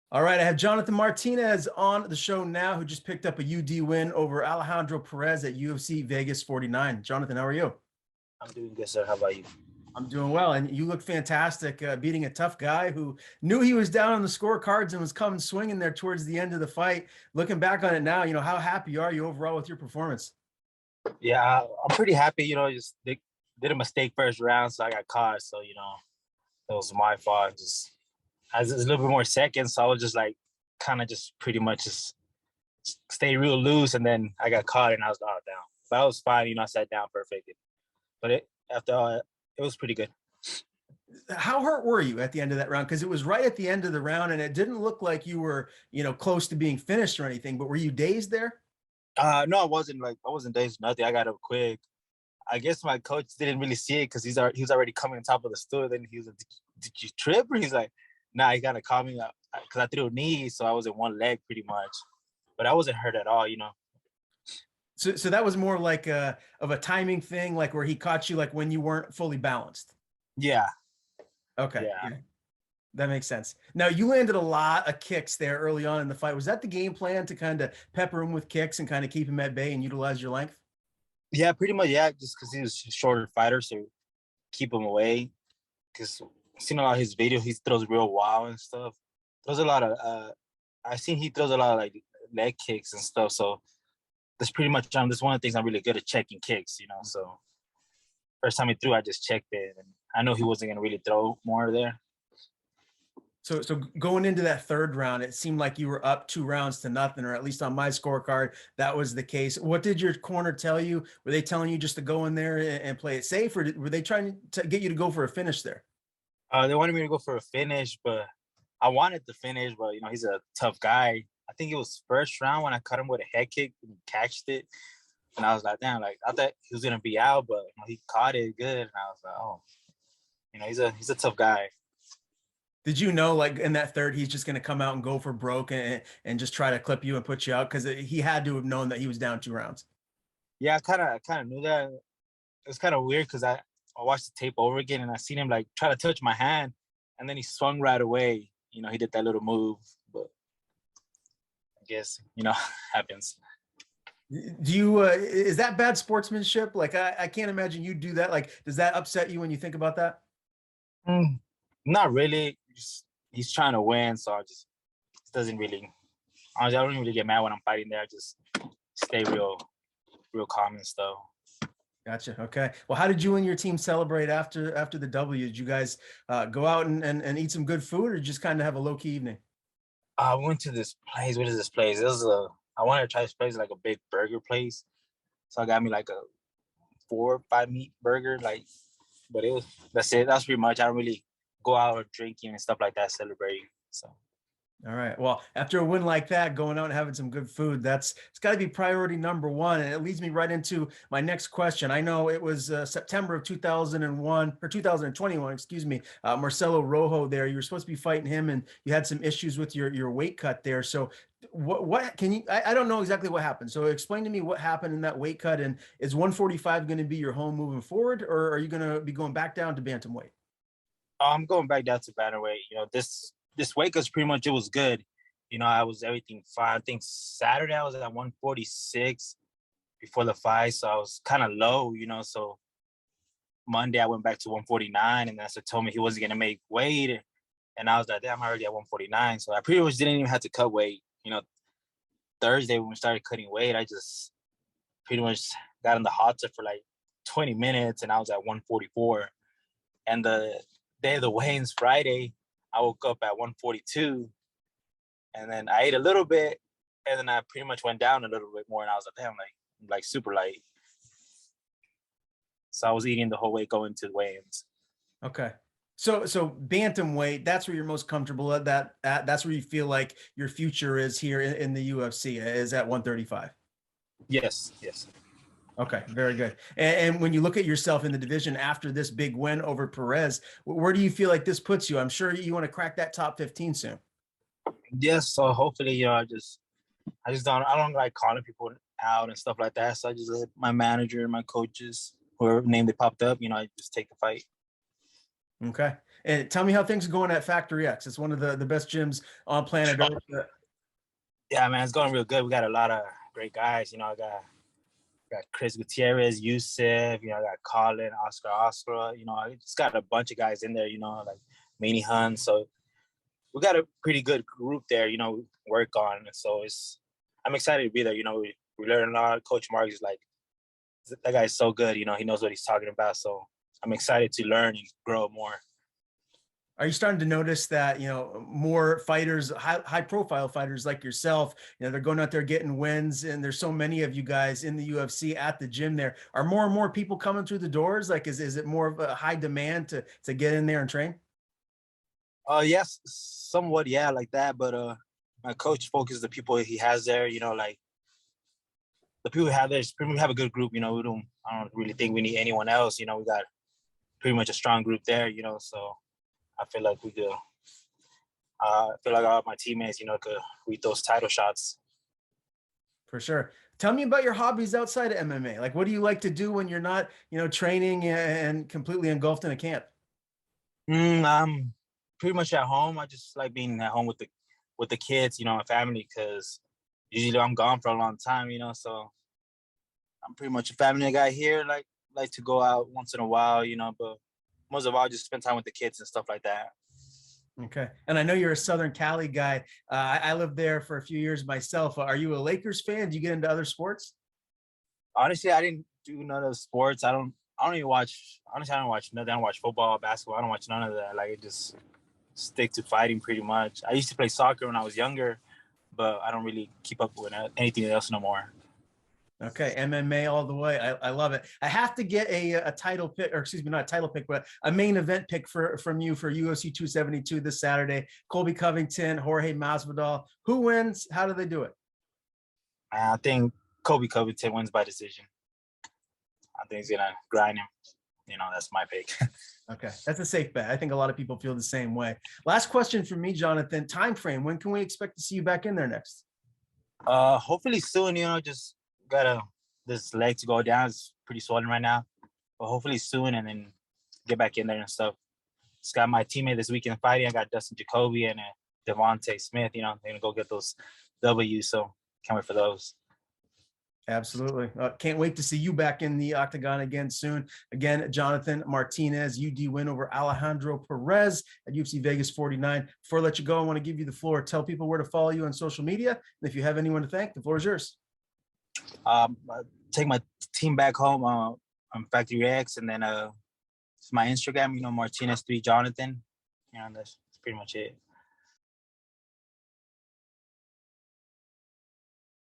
All right, I have Jonathan Martinez on the show now, who just picked up a UD win over Alejandro Perez at UFC Vegas 49. Jonathan, how are you? I'm doing good, sir. How about you? I'm doing well, and you look fantastic, beating a tough guy who knew he was down on the scorecards and was coming swinging there towards the end of the fight. Looking back on it now, how happy are you overall with your performance? Yeah, I'm pretty happy. Just did a mistake first round, so I got caught. So it was my fault. Just I was a little bit more seconds, so I was just like kind of just pretty much just stay real loose, and then I got caught and I was out down. But I was fine. I sat down perfect. But after all, it was pretty good. How hurt were you at the end of that round? Because it was right at the end of the round, and it didn't look like you were, close to being finished or anything. But were you dazed there? No, I wasn't dazed, nothing. I got up quick. I guess my coach didn't really see it because he was already coming on top of the stool. Then he was like, "Did you trip?" Or he's like, "Nah." He kind of called me because I threw a knee, so I was in one leg pretty much, but I wasn't hurt at all. So that was more like of a timing thing, like where he caught you like when you weren't fully balanced. Yeah, Okay, yeah, yeah, that makes sense. Now you landed a lot of kicks there early on in the fight. Was that the game plan to kind of pepper him with kicks and kind of keep him at bay and utilize your length? yeah, pretty much. Yeah, just because he was a shorter fighter, so keep him away. Because seen a lot of his video, he throws real wild and stuff. Throws a lot of. I seen he throws a lot of like leg kicks and stuff. So that's pretty much that's one of the things I'm really good at checking kicks. So first time he threw, I just checked it, and I know he wasn't gonna really throw more there. So going into that third round, it seemed like you were up 2 rounds to nothing, or at least on my scorecard, that was the case. What did your corner tell you? Were they telling you just to go in there and play it safe, or were they trying to get you to go for a finish there? They wanted me to go for a finish, but I wanted to finish. But he's a tough guy. I think it was first round when I cut him with a head kick and catched it, and I was like, damn, like I thought he was gonna be out, but he caught it good, and I was like, oh, he's a tough guy. Did you know, like in that third, he's just going to come out and go for broke and just try to clip you and put you out? Because he had to have known that he was down 2 rounds. Yeah, I kind of knew that. It was kind of weird because I watched the tape over again and I seen him like try to touch my hand, and then he swung right away. He did that little move, but I guess happens. Do you, is that bad sportsmanship? Like, I can't imagine you do that. Like, does that upset you when you think about that? Mm, Not really. He's trying to win, so it doesn't really. Honestly, I don't really get mad when I'm fighting there. I just stay real calm and stuff. Gotcha. Okay. Well, how did you and your team celebrate after the W? Did you guys go out and eat some good food, or just kind of have a low key evening? I went to this place. What is this place? I wanted to try this place, like a big burger place. So I got me like a 4 or 5 meat burger, but that's it. That's pretty much. I don't really go out or drinking and stuff like that, celebrating. So All right. Well, after a win like that, going out and having some good food, it's got to be priority number one. And it leads me right into my next question. I know it was September of 2001 or 2021, excuse me. Marcelo Rojo there. You were supposed to be fighting him, and you had some issues with your weight cut there. So what can you? I don't know exactly what happened. So explain to me what happened in that weight cut, and is 145 going to be your home moving forward, or are you going to be going back down to bantamweight? I'm going back down to bantamweight. This weight was pretty much, it was good. I was everything fine. I think Saturday I was at 146 before the fight, so I was kind of low. So Monday I went back to 149, and that's what told me he wasn't gonna make weight, and I was like, damn, I'm already at 149. So I pretty much didn't even have to cut weight. Thursday when we started cutting weight, I just pretty much got in the hot tub for like 20 minutes, and I was at 144. And the day of the weigh-ins, Friday, I woke up at 142, and then I ate a little bit, and then I pretty much went down a little bit more, and I was like, damn, like super light. So I was eating the whole way going to the weigh-ins. Okay. So bantamweight, that's where you're most comfortable at that's where you feel like your future is here in the UFC is at 135. Yes, yes. Okay, very good. And when you look at yourself in the division after this big win over Perez, where do you feel like this puts you? I'm sure you want to crack that top 15 soon. Yes, so hopefully, I don't like calling people out and stuff like that. So I just let my manager, my coaches, whoever name they popped up, I just take the fight. Okay. And tell me how things are going at Factory X. It's one of the best gyms on planet Earth. Yeah, man, it's going real good. We got a lot of great guys. I got Chris Gutierrez, Yusef, I got Colin, Oscar. I just got a bunch of guys in there, like Manny Hunt. So we got a pretty good group there, work on. So I'm excited to be there. We learn a lot. Coach Mark is like, that guy's so good. He knows what he's talking about. So I'm excited to learn and grow more. Are you starting to notice that, more fighters, high profile fighters like yourself, they're going out there getting wins, and there's so many of you guys in the UFC at the gym there. Are more and more people coming through the doors? Like, is it more of a high demand to get in there and train? Yes, somewhat, yeah, like that. But my coach focuses the people he has there, like the people we have there, we have a good group, I don't really think we need anyone else. We got pretty much a strong group there, so I feel like we do. I feel like all my teammates, could read those title shots. For sure. Tell me about your hobbies outside of MMA. Like, what do you like to do when you're not, training and completely engulfed in a camp? I'm pretty much at home. I just like being at home with the kids, my family, because usually I'm gone for a long time, so I'm pretty much a family guy here. Like to go out once in a while, but most of all, just spend time with the kids and stuff like that. Okay. And I know you're a Southern Cali guy. I lived there for a few years myself. Are you a Lakers fan? Do you get into other sports? Honestly, I didn't do none of the sports. I don't even watch. Honestly, I don't watch nothing. I don't watch football, basketball. I don't watch none of that. Like, it just stick to fighting pretty much. I used to play soccer when I was younger, but I don't really keep up with anything else no more. Okay, MMA all the way. I love it. I have to get a title pick, or excuse me, not a title pick, but a main event pick from you for UFC 272 this Saturday. Colby Covington, Jorge Masvidal. Who wins? How do they do it? I think Colby Covington wins by decision. I think he's gonna grind him. That's my pick. Okay, that's a safe bet. I think a lot of people feel the same way. Last question for me, Jonathan. Time frame. When can we expect to see you back in there next? Hopefully soon. Just got this leg to go down. It's pretty swollen right now, but hopefully soon, and then get back in there and stuff. Just got my teammate this weekend fighting. I got Dustin Jacoby and Devontae Smith. They're gonna go get those W's. So can't wait for those. Absolutely. Can't wait to see you back in the octagon again soon. Again, Jonathan Martinez, UD win over Alejandro Perez at UFC Vegas 49. Before I let you go, I want to give you the floor. Tell people where to follow you on social media. And if you have anyone to thank, the floor is yours. I take my team back home on Factory X, and then it's my Instagram, Martinez3 Jonathan. That's pretty much it.